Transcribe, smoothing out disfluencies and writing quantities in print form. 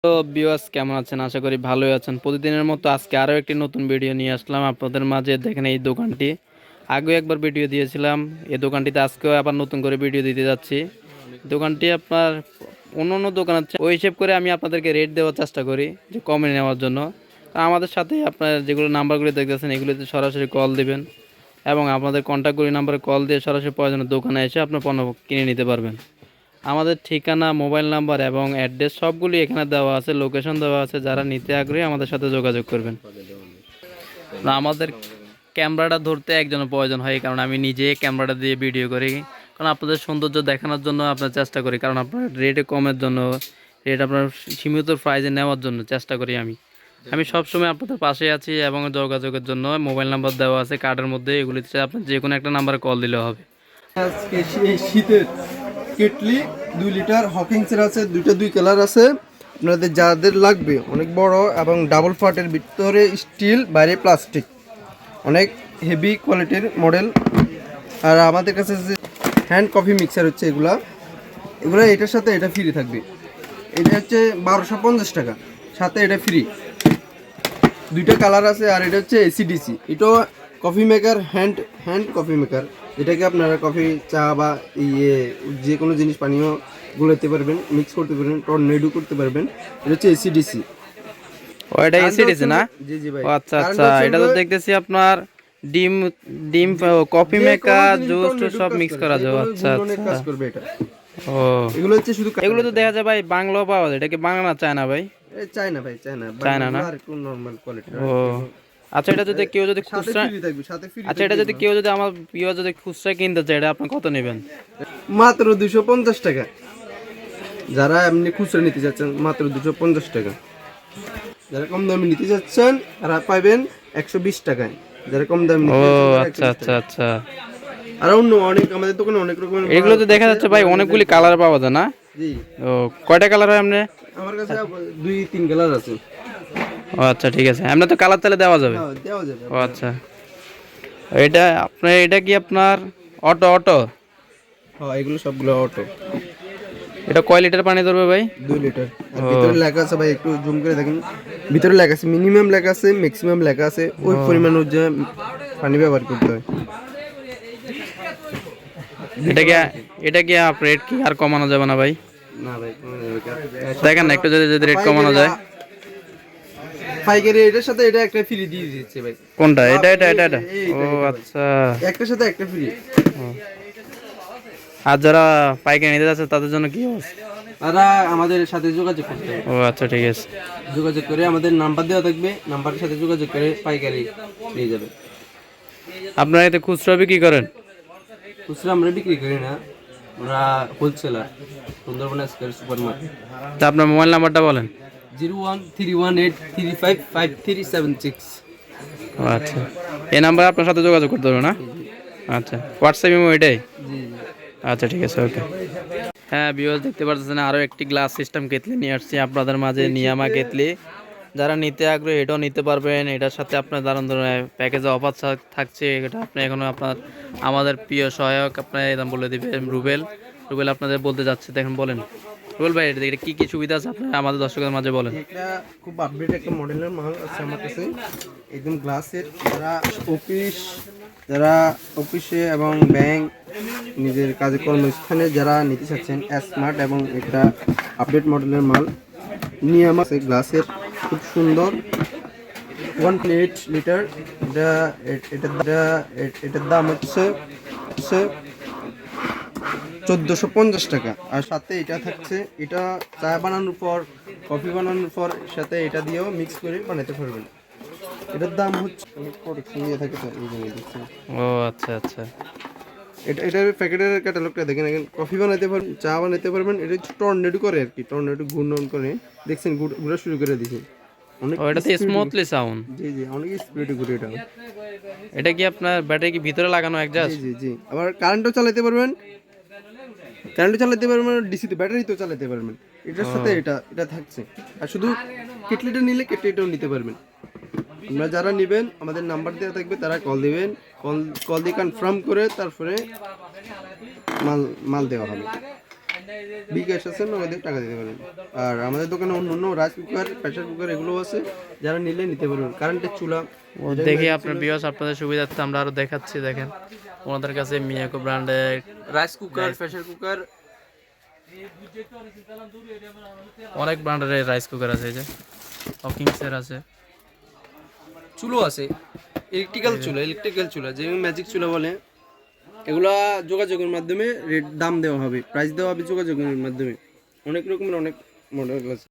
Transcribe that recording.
তো ভিউয়ার্স কেমন আছেন? আশা করি ভালোই আছেন। প্রতিদিনের মতো আজকে আরও একটি নতুন ভিডিও নিয়ে আসলাম আপনাদের মাঝে। দেখেন এই দোকানটি, আগেও একবার ভিডিও দিয়েছিলাম। এই দোকানটিতে আজকেও আবার নতুন করে ভিডিও দিতে যাচ্ছি। দোকানটি আপনার অন্য অন্য দোকান আছে, ওই হিসেব করে আমি আপনাদেরকে রেট দেওয়ার চেষ্টা করি যে কমে নেওয়ার জন্য। তা আমাদের সাথে আপনার যেগুলো নাম্বারগুলো দেখতেছেন এগুলোতে সরাসরি কল দিবেন এবং আপনাদের কন্ট্যাক্টগুলি নাম্বারে কল দিয়ে সরাসরি প্রয়োজনীয় দোকানে এসে আপনার পণ্য কিনে নিতে পারবেন। আমাদের ঠিকানা, মোবাইল নাম্বার এবং অ্যাড্রেস সবগুলি এখানে দেওয়া আছে, লোকেশন দেওয়া আছে। যারা নিতে আগ্রহী আমাদের সাথে যোগাযোগ করবেন। আমাদের ক্যামেরাটা ধরতে একজনের প্রয়োজন হয়, কারণ আমি নিজে ক্যামেরাটা দিয়ে ভিডিও করি, কারণ আপনাদের সৌন্দর্য দেখানোর জন্য আপনার চেষ্টা করি, কারণ আপনার রেটে কমের জন্য, রেট আপনার সীমিত প্রাইজে নেওয়ার জন্য চেষ্টা করি। আমি সবসময় আপনাদের পাশে আছি এবং যোগাযোগের জন্য মোবাইল নাম্বার দেওয়া আছে কার্ডের মধ্যে, এগুলিতে আপনার যে কোনো একটা নাম্বারে কল দিলে হবে। আজকে এই শীতের কেটলি 2 লিটার হকিংসের আছে, দুইটা 2 কালার আছে। আপনাদের যাদের লাগবে, অনেক বড় এবং ডাবল ফাটের, ভিতরে স্টিল বাইরে প্লাস্টিক, অনেক হেভি কোয়ালিটির মডেল। আর আমাদের কাছে যে হ্যান্ড কফি মিক্সার হচ্ছে এগুলা এটার সাথে এটা ফ্রি থাকবে। এটা হচ্ছে 1250 টাকা, সাথে এটা ফ্রি। দুইটা কালার আছে। আর এটা হচ্ছে এসিডিসি, এটাও coffee maker, hand coffee maker, যেটাকে আপনারা কফি, চা বা যে কোনো জিনিস পানীয় গুলাতে পারবেন, মিক্স করতে পারবেন, টর্নেডো করতে পারবেন। এটা হচ্ছে এসিডিসি। ও, এটা এসিডিসি না? জি জি ভাই। ও আচ্ছা আচ্ছা, এটা তো দেখতেছি আপনার ডিম ডিম কফি মেকার, জুস সব মিক্স করা যায়। আচ্ছা আচ্ছা, কাজ করবে এটা। ও, এগুলো হচ্ছে শুধু, এগুলো তো দেখা যায় ভাই বাংলা পাওয়া যায়। এটা কি বাংলা না চায়না ভাই? চায়না ভাই, চায়না না? আর কোন নরমাল কোয়ালিটি। ও আচ্ছা, এটা যদি কেউ যদি খুচরা, সাথে ফ্রি আচ্ছা এটা যদি কেউ যদি আমার প্রিয় যদি খুচরা কিনতে চায়, এটা আপনি কত নেবেন? মাত্র 250 টাকা। যারা এমনি খুচরা নিতে যাচ্ছেন মাত্র 250 টাকা। যারা কম দামে নিতে যাচ্ছেন তারা পাবেন 120 টাকায়। যারা কম দামে নিতে ও যাচ্ছেন আচ্ছা আচ্ছা আচ্ছা, আর অন্য অনেক, আমাদের দোকানে অনেক রকমের এগুলো তো দেখা যাচ্ছে ভাই অনেকগুলি কালার পাওয়া যায় না? জি। ও, কয়টা কালার হয় আপনি? আমার কাছে 2-3 কালার আছে। ও আচ্ছা ঠিক আছে, আমরা তো কালার তাহলে দেওয়া যাবে। হ্যাঁ, দেওয়া যাবে। ও আচ্ছা, এটা আপনার, এটা কি আপনার অটো অটো? হ্যাঁ, এগুলো সবগুলো অটো। এটা কয় লিটার পানি ধরবে ভাই? 2 লিটার। আর ভিতরে লেখা আছে ভাই, একটু জুম করে দেখেন। ভিতরে লেখা আছে, মিনিমাম লেখা আছে, ম্যাক্সিমাম লেখা আছে। ওই পরিমাণ অনুযায়ী পানি ব্যবহার করতে হয়। এটা কি রেট কি আর কমানো যাবে না ভাই? না ভাই, দেখেন না একটু, যদি যদি রেট কমানো যায়। পাইকারি এটার সাথে এটা একটা ফ্রি দিয়ে দিচ্ছে ভাই। কোনটা? এটা এটা এটা এটা? ও আচ্ছা, একটার সাথে একটা ফ্রি। আর যারা পাইকারি নিতে যাচ্ছে তাদের জন্য কি হবে? তারা আমাদের সাথে যোগাযোগ করতে হবে। ও আচ্ছা ঠিক আছে, যোগাযোগ করে, আমাদের নাম্বার দেওয়া থাকবে, নাম্বারের সাথে যোগাযোগ করে পাইকারি নিয়ে যাবে। আপনারা এতে খুচরা বিক্রি করেন? খুচরা আমরা বিক্রি করি না, আমরা wholesaler, Sundarban square super market. তা আপনার মোবাইল নাম্বারটা বলেন। 0131835376। ও আচ্ছা, এই নাম্বারে আপনার সাথে যোগাযোগ করতে হবে না? আচ্ছা, হোয়াটসঅ্যাপ ইমো এটাই? জি। আচ্ছা ঠিক আছে, ওকে। হ্যাঁ ভিউয়ার্স, দেখতে পাচ্ছেন আরও একটি গ্লাস সিস্টেম কেতলি নিয়ে আসছি আপনাদের মাঝে, নিয়ামা কেতলি। যারা নিতে আগ্রহী এটাও নিতে পারবেন। এটার সাথে আপনার দারুণ ধরনের প্যাকেজে অফার থাকছে। এটা আপনি এখনও আপনার আমাদের প্রিয় সহায়ক আপনার দাম বলে দিবেন, রুবেল। রুবেল আপনাদের বলতে যাচ্ছে, দেখেন বলেন রুবেল ভাই, এটা কী কী সুবিধা আছে আপনার আমাদের দর্শকের মাঝে বলেন। এটা খুব আপডেট একটা মডেলের মাল আছে আমার কাছে, একদম গ্লাসের। যারা অফিসে এবং ব্যাংক, নিজের কাজে কর্মস্থানে যারা নিতে চাচ্ছেন, স্মার্ট এবং একটা আপডেট মডেলের মাল নিয়ে আমার গ্লাসের, খুব সুন্দর। 1.8 লিটার। এটার দাম হচ্ছে 1450 টাকা। আর সাথে এটা থাকছে, এটা চা বানানোর পর, কফি বানানোর পর সাথে এটা দিয়েও মিক্স করে বানাতে পারবেন। এটার দাম হচ্ছে, প্রোডাকশন দিয়ে থাকে তো এই জন্য দিচ্ছি। ও আচ্ছা আচ্ছা, এটার প্যাকেটের ক্যাটালগটা দেখেন। এখন কফি বানাতে পারবেন, চা বানাতে পারবেন। এটা টর্নেডো করে আর কি, টর্নেডো ঘূর্ণন করে, দেখছেন ঘুরা শুরু করে দিয়েছে অনেক। ওটাতে স্মুথলি সাউন্ড। জি জি, অনেক স্পিডে ঘুরে এটা। এটা কি আপনার ব্যাটারি কি ভিতরে লাগানো একজাস্ট? জি জি জি, আবার কারেন্টও চালাতে পারবেন, ডিসিতে ব্যাটারিতেও চালাতে পারবেন। এটার সাথে এটা থাকছে। আর শুধু কেটলিটা নিলে কেটলিটাও নিতে পারবেন। আপনারা যারা নেবেন, আমাদের নাম্বার দেওয়া থাকবে, তারা কল দিবেন। কল দিয়ে কনফার্ম করে তারপরে মাল দেওয়া হবে। বিকাশ আছে, নগদে টাকা দিতে পারেন। আর আমাদের দোকানে অন্য অন্য রাইস কুকার, প্রেসার কুকার এগুলো আছে, যারা নিলে নিতে পারবেন। কারেন্টের চুলা দেখি আপনার বিয়স আপনাদের সুবিধার্থে আমরা আরো দেখাচ্ছি। দেখেন ওনাদের কাছে মিয়াকো ব্র্যান্ডের রাইস কুকার, প্রেসার কুকার, অনেক ব্র্যান্ডের রাইস কুকার আছে। এই যে হকিংসের আছে, চুলো আছে, ইলেকট্রিক্যাল চুলা যেমন ম্যাজিক চুলা বলে, এগুলা যোগাযোগের মাধ্যমে রেট দাম দেওয়া হবে, প্রাইস দেওয়া হবে যোগাযোগের মাধ্যমে। অনেক রকমের অনেক মডেল আছে।